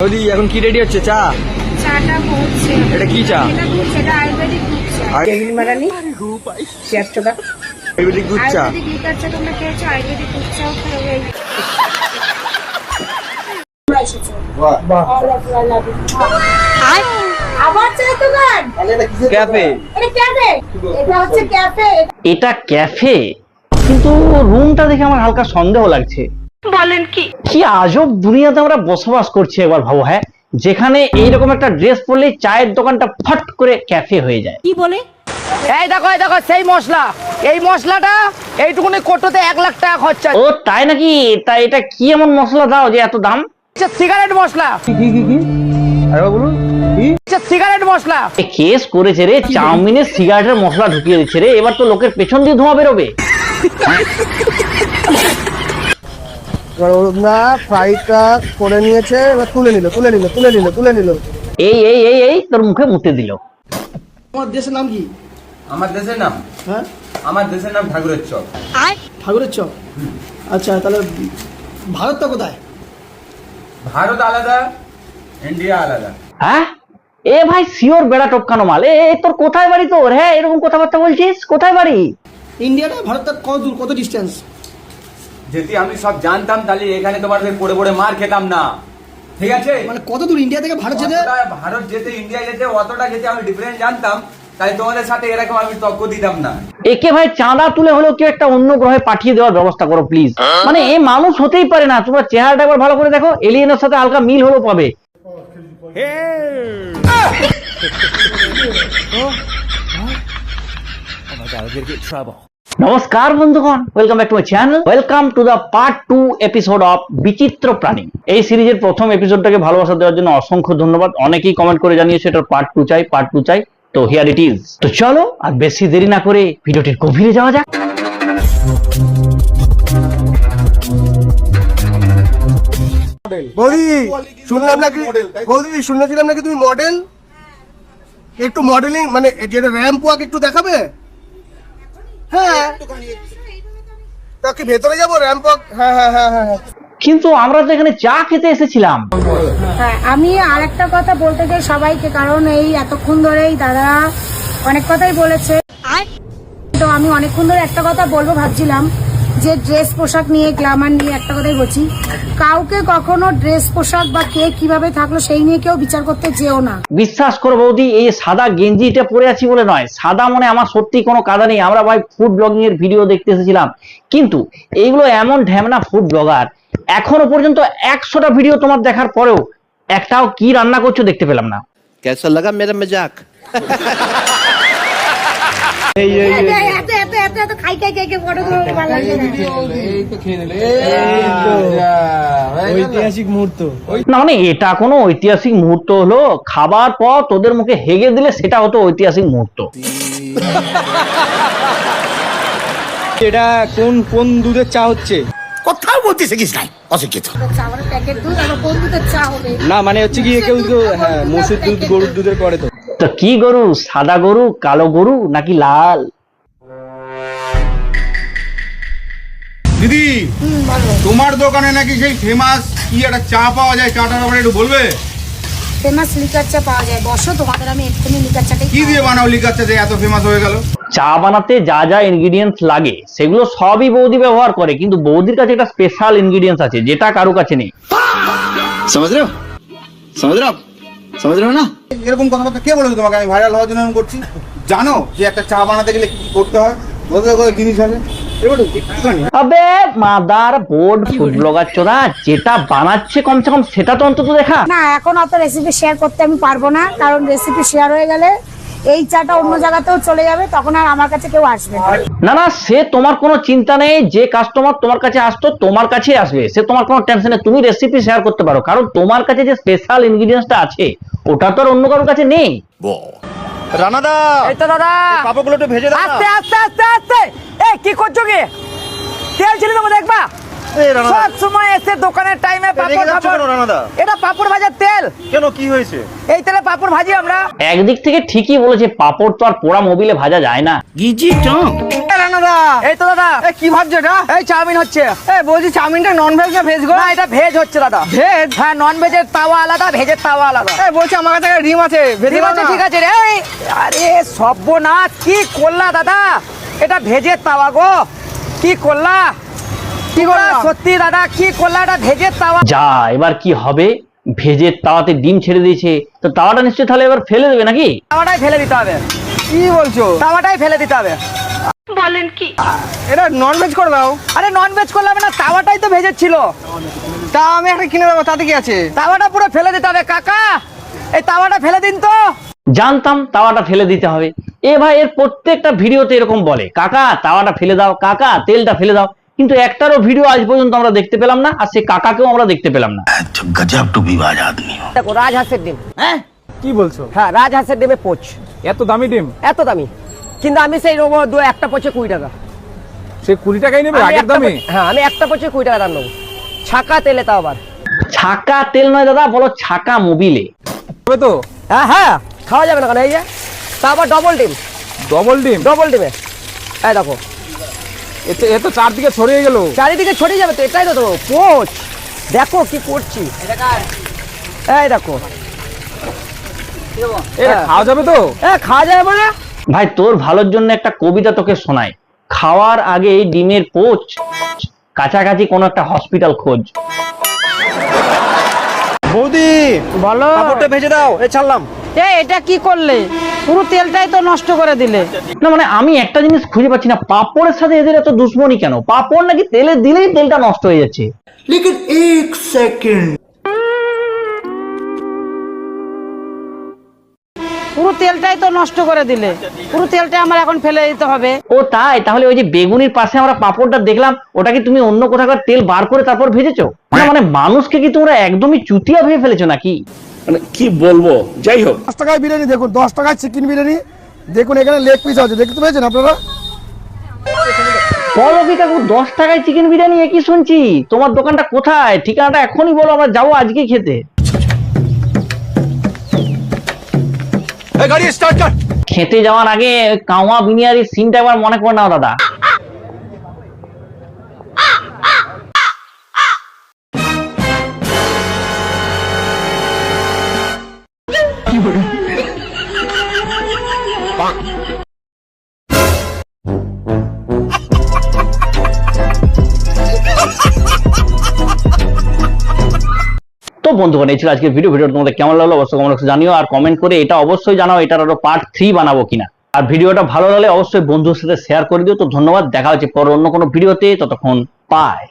বৌদি এখন কি রেডি হচ্ছে? চা? চাটা হচ্ছে। এটা কি চা? এটা দুধ চা, এটা আয়ুর্বেদিক দুধ চা। টেবিল মারানি শেয়ারটা আয়ুর্বেদিক দুধ চা। আয়ুর্বেদিক লিকার চা তোমরা খেয়েছো, আয়ুর্বেদিক দুধ চাও খাবে। আবার চা দোকান? ক্যাফে। এটা ক্যাফে? এটা হচ্ছে ক্যাফে। এটা ক্যাফে, কিন্তু রুমটা দেখে আমার হালকা সন্দেহ লাগছে। বলেন কি? কি আজব দুনিয়াতে আমরা বসবাস করছি একবার ভাবো। হ্যাঁ, যেখানে এইরকম একটা ড্রেস পরলে চায়ের দোকানটা ফট করে ক্যাফে হয়ে যায়। কি বলে? এই দেখো সেই মশলা, এই মশলাটা এইটুকুনি কোটোতে 1 লাখ টাকা খরচা। ও তাই নাকি? তা এটা কি এমন মশলা দাও যে এত দাম? সিগারেট মশলা। আরে বলুন কি? সিগারেট মশলা। এ কেস করেছে রে, চাউমিনে সিগারেটের মশলা ঢুকিয়ে দিচ্ছে রে। এবার তো লোকের পেছন দিয়ে ধোঁয়া বেরোবে। না ফ্রাইটা করে নিয়েছে, এবার তুলে নিল। এই এই এই এই তোর মুখে মুতে দিল। তোমার দেশের নাম কি? আমার দেশের নাম? হ্যাঁ, আমার দেশের নাম ঠাকুরের চক। ঠাকুরের চক। আচ্ছা, তাহলে ভারতটা কোথায়? ভারত আলাদা, ইন্ডিয়া আলাদা। হ্যাঁ, এ ভাই শিওর বেড়া টপকানো মাল। এ তোর কোথায় বাড়ি তোর? হ্যাঁ, এরকম কথাবার্তা বলছিস? কোথায় বাড়ি? ইন্ডিয়াটা ভারতটা কত দূর, কত ডিস্টেন্স? যদি আমি সব জানতাম তাহলে এখানে তোমাদের পড়ে পড়ে মার খেতাম না, ঠিক আছে? মানে কত দূর ইন্ডিয়া থেকে ভারত যেতে? ভারত যেতে, ইন্ডিয়া যেতে অতটা যেতে আমি ডিফারেন্স জানতাম, তাই তোমাদের সাথে এরকম আমি তর্ক দিতাম না। একে ভাই চাঁদা তুলে হলেও কেউ একটা অন্য গ্রহে পাঠিয়ে দেওয়ার ব্যবস্থা করো প্লিজ। মানে এ মানুষ হতেই পারে না। তোমরা চেহারাটা একবার ভালো করে দেখো, এলিয়েনের সাথে হালকা মিল হলেও পাবে। নমস্কার বন্ধুগণ, welcome back to my channel. Welcome to the part 2 episode of বিচিত্র প্রাণী। এই সিরিজের প্রথম এপিসোডটাকে ভালোবাসা দেওয়ার জন্য অসংখ্য ধন্যবাদ। অনেকেই কমেন্ট করে জানিয়েছে এটার পার্ট 2 চাই। তো হিয়ার ইট ইজ। তো চলো আর বেশি দেরি না করে ভিডিওটির গভীরে যাওয়া যাক। বৌদি শুনলাম নাকি তুমি মডেল? একটু মডেলিং মানে যেটা র্যাম্প ওয়াক একটু দেখাবে? হ্যাঁ, তা কি ভেতরে যাবো র্যাম্প ওয়াক? হ্যাঁ। কিন্তু আমরা তো এখানে চা খেতে এসেছিলাম। হ্যাঁ, আমি আরেকটা কথা বলতে চাই সবাইকে, কারণ এই এতক্ষণ ধরেই দাদা অনেক কথাই বলেছে। তো আমি অনেকক্ষণ ধরে একটা কথা বলবো ভাবছিলাম, যে ড্রেস পোশাক নিয়ে, গ্ল্যামার নিয়ে একটা কথাই বলছি, কাউকে কখনো ড্রেস পোশাক বা কে কিভাবে থাকলো সেই নিয়ে কেউ বিচার করতে যেও না। বিশ্বাস করো বৌদি, এই সাদা গেঞ্জিটা পরে আছি বলে নয়, সাদা মনে আমার সত্যি কোনো কাদা নেই। আমরা ভাই ফুড ব্লগিং এর ভিডিও দেখতে এসেছিলাম, কিন্তু এইগুলো এমন ঢ্যামনা ফুড ব্লগার, এখনো পর্যন্ত 100টা ভিডিও তোমার দেখার পরেও একটাও কি রান্না করছো দেখতে পেলাম না। कैसा लगा मेरा मजाक? এত খাই ফটো তুলতে ভালো লাগছে না। ঐতিহাসিক মুহূর্ত। না মানে এটা কোনো ঐতিহাসিক মুহূর্ত হলো? খাবার পর তোদের মুখে হেগে দিলে সেটা হতো ঐতিহাসিক মুহূর্ত। এটা কোন দুধের চা হচ্ছে? কোথাও বলতে শিখিস নাই, অশিক্ষিত। আমার প্যাকেট দুধ, আমার কোন দুধের চা হবে? না মানে হচ্ছে কি, কেউ হ্যাঁ মোষের দুধ, গরুর দুধের করে তো। তো কি গরু? সাদা গরু, কালো গরু নাকি লাল? দিদি, তোমার দোকানে নাকি সেই ফেমাস কি একটা চা পাওয়া যায়, চাটার ব্যাপারে একটু বলবে? ফেমাস লিকার চা পাওয়া যায়। বসো, তোমাদের আমি এক্ষুনি লিকার চাটাই কি দিয়ে বানাও লিকার চা যে এত ফেমাস হয়ে গেল? চা বানাতে যা যা ইনগ্রিডিয়েন্টস লাগে সেগুলো সবই বৌদি ব্যবহার করে, কিন্তু বৌদির কাছে একটা স্পেশাল ইনগ্রিডিয়েন্টস আছে যেটা কারো কাছে নেই। समझ रहे हो ना? এরকম কথাবার্তা কে বলেছে তোমাকে? আমি ভাইরাল হওয়ার জন্য এরকম করছি? জানো যে একটা চা বানাতে গেলে কি করতে হয়? বলতে করে জিনিস আছে আবে মাদার বোর্ড ফুড ব্লগার চোদা, যেটা বানাচ্ছে কমসে কম সেটা তো অন্তত দেখা। না, এখন অত রেসিপি শেয়ার করতে আমি পারবো না, কারণ রেসিপি শেয়ার হয়ে গেলে এই চাটা অন্য জায়গাতেও চলে যাবে, তখন আর আমার কাছে কেউ আসবে না। না সে তোমার কোনো চিন্তা নেই। যে কাস্টমার তোমার কাছে আসতো তোমার কাছেই আসবে, সে তোমার কোনো টেনশন নেই। তুমি রেসিপি শেয়ার করতে পারো, কারণ তোমার কাছে যে স্পেশাল ইনগ্রিডিয়েন্টসটা আছে ওটা তো আর অন্য কারোর কাছে নেই। রানাদা, এই তো দাদা, পাপড়গুলো একটু ভেজে দাও। আস্তে। এই কি করছো কি? তেল ছিল তো দেখবা? সব সময় এসে দোকানের টাইমে পাপড় ভাজা। এটা পাপড় ভাজার তেল। কেন, কি হয়েছে? এই তেলে পাপড় ভাজি আমরা। একদিক থেকে ঠিকই বলেছে, পাপড় তো আর পোড়া মোবিলে ভাজা যায় না। এই তো দাদা, কি ভাবছো এটা? এই চাউমিন হচ্ছে। বলছি চাউমিনটা নন ভেজ না ভেজ গো? না, এটা ভেজ হচ্ছে দাদা। ভেজ? হ্যাঁ, নন ভেজের তাওয়া আলাদা, ভেজের তাওয়া আলাদা। বলছি আমার কাছে একটা ডিম আছে, ভেজে ঠিক দাও আছে, না। ঠিক আছে রে। আরে সর্বনাশ, কি করলা দাদা? এটা ভেজের তাওয়া গো, কি করলা? কি করলা সত্যি দাদা, কি করলা? এটা ভেজের তাওয়া। যা, এবার কি হবে? ভেজের তাওয়াতে ডিম ছেড়ে দিয়েছে, তো তাওয়াটা নিশ্চয়ই তাহলে এবার ফেলে দেবে নাকি? তাওয়াটাই ফেলে দিতে হবে। কি বলছো? তাওয়াটাই ফেলে দিতে হবে। এটা নন ভেজ করে দাও। আরে নন ভেজ করলে হবে না, তাওয়াটাই তো ভেজের ছিল। তা আমি একটা কিনে দেবো, তাতে কি আছে? তাওয়াটা পুরো ফেলে দিতে হবে কাকা, এই তাওয়াটা ফেলে দিন তো। জানতাম তাওয়াটা ফেলে দিতে হবে। এ ভাই, এর প্রত্যেকটা ভিডিওতে এরকম বলে, কাকা তাওয়াটা ফেলে দাও, কাকা তেলটা ফেলে দাও, কিন্তু একটারও ভিডিও আজ পর্যন্ত আমরা দেখতে পেলাম না, আর সে কাকাকেও আমরা দেখতে পেলাম না। गजब टू विवाद आदमी हो। দেখো, রাজহাঁসের ডিম। হ্যাঁ, কি বলছো? হ্যাঁ, রাজহাঁসের ডিমে পোচ। এত দামি ডিম? এত দামি, কিন্তু আমি সেই নেবো একটা পোচে 20 টাকা। সে 20 টাকাই নেবে আমি আগের একটা দামে? হ্যাঁ, আমি একটা পোচে 20 টাকা দাম নেবো, ছাকা তেলে তাও আবার। ছাকা তেল নয় দাদা, বলো ছাকা মোবিলে। হবে তো? হ্যাঁ হ্যাঁ, খাওয়া যাবে না কেন? এই যে তা আবার ডবল ডিম, ডবল ডিম? ডবল ডিমে। এই দেখো, এ তো চারদিকে ছড়িয়ে গেল। চারিদিকে ছড়িয়ে যাবে তো, এটাই তো পোচ। দেখো কি করছি, এই দেখো। এটা খাওয়া যাবে তো? খাওয়া যাবে মানে? ভাই, তোর ভালোর জন্য একটা কবিতা তোকে শোনাই। খাওয়ার আগে ডিমের পোচ, কাছাকাছি কোনো একটা হসপিটাল খোঁজ। বৌদি, বলো। পাপড়টা ভেজে দাও, এ ছাড়লাম। এটা কি করলে? পুরো তেলটাই তো নষ্ট করে দিলে। না মানে, আমি একটা জিনিস খুঁজে পাচ্ছি না, পাপড়ের সাথে এদের এত দুশ্মনী কেন? পাপড় নাকি তেলে দিলেই তেলটা নষ্ট হয়ে যাচ্ছে। পুরো তেলটাই তো নষ্ট করে দিলে। পুরো তেলটা আমার এখন ফেলে দিতে হবে। ও তাই? তাহলে ওই যে বেগুনির পাশে আমরা পাপড়টা দেখলাম, ওটা কি তুমি অন্য কোথাকার তেল বার করে তারপর ভেজেছো? না মানে, মানুষকে কি তোমরা একদমই চুতিয়া ভেবে ফেলেছো নাকি? মানে কি বলবো, যাই হোক। 10 টাকায় বিরিয়ানি দেখুন, 10 টাকায় চিকেন বিরিয়ানি দেখুন, এখানে লেগ পিস আছে, দেখতে পেয়েছেন আপনারা? বলো কি কাকু, 10 টাকায় চিকেন বিরিয়ানি? একই শুনছি। তোমার দোকানটা কোথায়? ঠিকানাটা এখনই বলো, আমরা যাবো আজকে খেতে। গাড়ি স্টার্ট কর। খেতে যাওয়ার আগে কাওয়া বিনিয়ারির সিনটা একবার মনে করে নাও দাদা। তো বন্ধুগণ, এই ছিল আজকের ভিডিও তোমাদের কেমন লাগলো অবশ্যই কমেন্ট বক্সে জানিও, আর কমেন্ট করে এটা অবশ্যই জানাও এটার আরো পার্ট 3 বানাবো কিনা। আর ভিডিওটা ভালো লাগলে অবশ্যই বন্ধুদের সাথে শেয়ার করে দিও। তো ধন্যবাদ, দেখা হচ্ছে পরে অন্য কোনো ভিডিওতে, ততক্ষণ বাই।